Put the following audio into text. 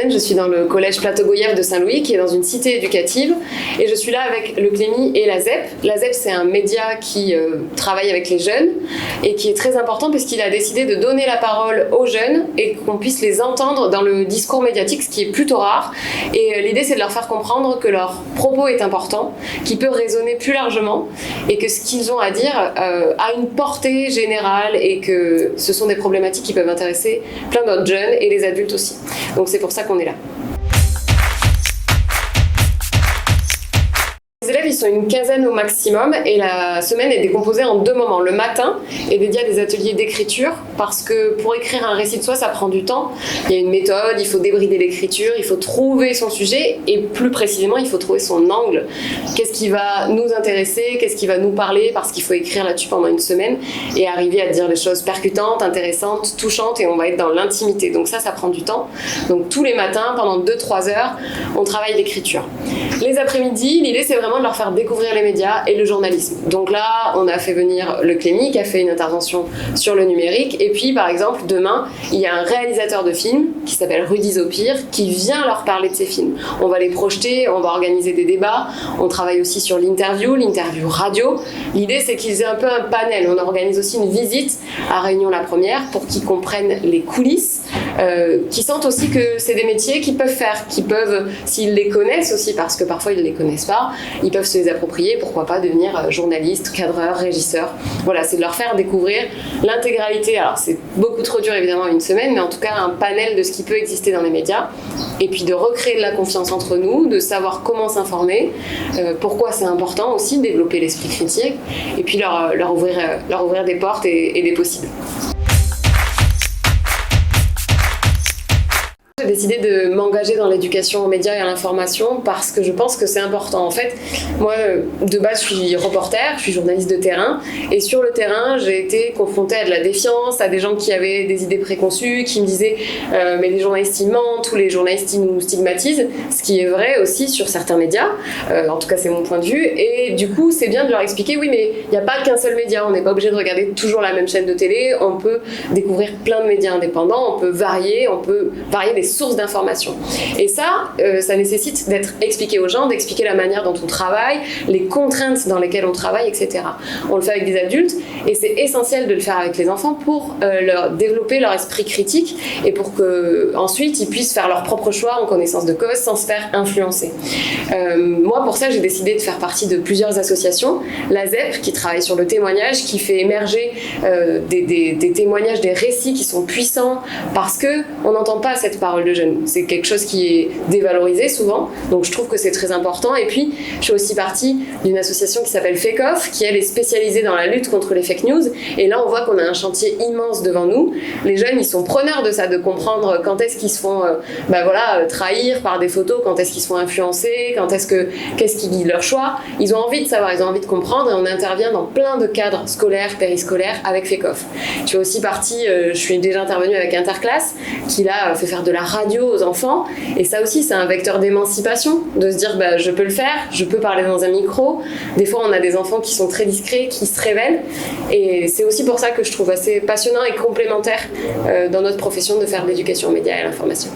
semaine, je suis dans le collège Plateau-Goyave de Saint-Louis, qui est dans une cité éducative, et je suis là avec le Clémy et la ZEP. La ZEP, c'est un média qui travaille avec les jeunes et qui est très important parce qu'il a décidé de donner la parole aux jeunes et qu'on puisse les entendre dans le discours médiatique, ce qui est plutôt rare. Et l'idée, c'est de leur faire comprendre que leur propos est important, qu'il peut résonner plus largement et que ce qu'ils ont à dire a une portée générale et que ce sont des problématiques qui peuvent intéresser plein d'autres jeunes et les adultes aussi. Donc c'est pour ça qu'on est là. Les élèves, ils sont une quinzaine au maximum et la semaine est décomposée en 2 moments. Le matin est dédié à des ateliers d'écriture parce que pour écrire un récit de soi, ça prend du temps. Il y a une méthode, il faut débrider l'écriture, il faut trouver son sujet et plus précisément, il faut trouver son angle. Qu'est-ce qui va nous intéresser, qu'est-ce qui va nous parler parce qu'il faut écrire là-dessus pendant une semaine et arriver à dire des choses percutantes, intéressantes, touchantes et on va être dans l'intimité. Donc ça prend du temps. Donc tous les matins, pendant 2-3 heures, on travaille l'écriture. Les après-midi, l'idée c'est vraiment de leur faire découvrir les médias et le journalisme. Donc là, on a fait venir le Clémy qui a fait une intervention sur le numérique. Et puis, par exemple, demain, il y a un réalisateur de films qui s'appelle Rudy Zopir qui vient leur parler de ses films. On va les projeter, on va organiser des débats. On travaille aussi sur l'interview radio. L'idée, c'est qu'ils aient un peu un panel. On organise aussi une visite à Réunion la Première pour qu'ils comprennent les coulisses, qu'ils sentent aussi que c'est des métiers qu'ils peuvent faire, qu'ils peuvent, s'ils les connaissent aussi, parce que parfois ils ne les connaissent pas, ils peuvent se les approprier, pourquoi pas devenir journaliste, cadreur, régisseur. Voilà, c'est de leur faire découvrir l'intégralité. Alors c'est beaucoup trop dur évidemment une semaine, mais en tout cas un panel de ce qui peut exister dans les médias, et puis de recréer de la confiance entre nous, de savoir comment s'informer, pourquoi c'est important aussi, développer l'esprit critique, et puis leur ouvrir des portes et des possibles. J'ai décidé de m'engager dans l'éducation aux médias et à l'information parce que je pense que c'est important. En fait, moi, de base, je suis reporter, je suis journaliste de terrain. Et sur le terrain, j'ai été confrontée à de la défiance, à des gens qui avaient des idées préconçues, qui me disaient « mais les journalistes, ils mentent, ou les journalistes, ils nous stigmatisent », ce qui est vrai aussi sur certains médias. En tout cas, c'est mon point de vue. Et du coup, c'est bien de leur expliquer « oui, mais il n'y a pas qu'un seul média, on n'est pas obligé de regarder toujours la même chaîne de télé, on peut découvrir plein de médias indépendants, on peut varier les sources d'information. » Et ça nécessite d'être expliqué aux gens, d'expliquer la manière dont on travaille, les contraintes dans lesquelles on travaille, etc. On le fait avec des adultes et c'est essentiel de le faire avec les enfants pour leur développer leur esprit critique et pour qu'ensuite ils puissent faire leur propre choix en connaissance de cause sans se faire influencer. Moi, pour ça, j'ai décidé de faire partie de plusieurs associations. La ZEP, qui travaille sur le témoignage, qui fait émerger des témoignages, des récits qui sont puissants parce qu'on n'entend pas cette parole de jeunes. C'est quelque chose qui est dévalorisé souvent, donc je trouve que c'est très important. Et puis, je fais aussi partie d'une association qui s'appelle Fake Off, qui elle est spécialisée dans la lutte contre les fake news. Et là, on voit qu'on a un chantier immense devant nous. Les jeunes, ils sont preneurs de ça, de comprendre quand est-ce qu'ils se font trahir par des photos, quand est-ce qu'ils se font influencer, qu'est-ce qui guide leur choix. Ils ont envie de savoir, ils ont envie de comprendre et on intervient dans plein de cadres scolaires, périscolaires avec Fake Off. Je fais aussi partie, je suis déjà intervenue avec Interclasse, qui là fait faire de la radio aux enfants et ça aussi c'est un vecteur d'émancipation, de se dire je peux le faire, je peux parler dans un micro. Des fois on a des enfants qui sont très discrets, qui se révèlent et c'est aussi pour ça que je trouve assez passionnant et complémentaire dans notre profession de faire de l'éducation aux médias et à l'information.